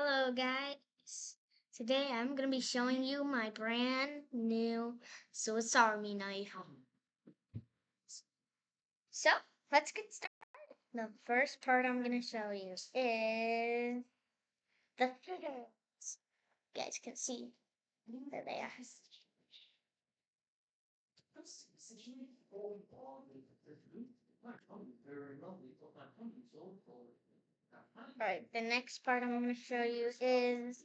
Hello guys. Today I'm going to be showing you my brand new Swiss Army knife. So, let's get started. The first part I'm going to show you is the feathers. You guys can see that they are. Alright, the next part I'm going to show you is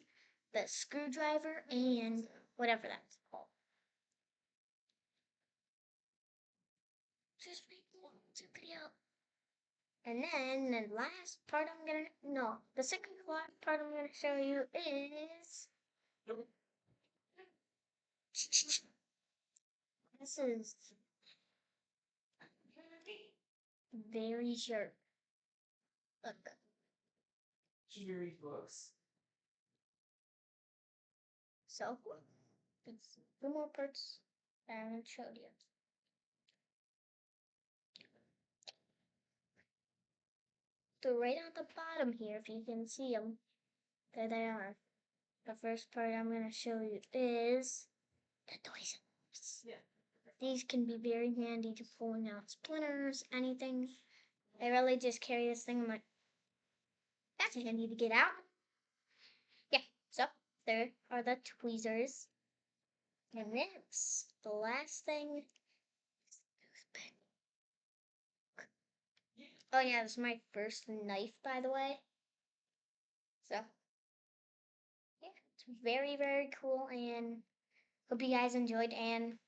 the screwdriver and whatever that's called. Just wait for the video. And then the last part the second part I'm gonna show you is this is very sharp. Look. Cheery books. So it's two more parts that I haven't showed you. So right on the bottom here, if you can see them, there they are. The first part I'm gonna show you is the tweezers. Yeah. These can be very handy to pulling out splinters, anything. I really just carry this thing. I'm like, that's handy to get out. Yeah, so there are the tweezers. And next, the last thing. Oh yeah, this is my first knife, by the way. So, yeah, it's very, very cool, and hope you guys enjoyed, and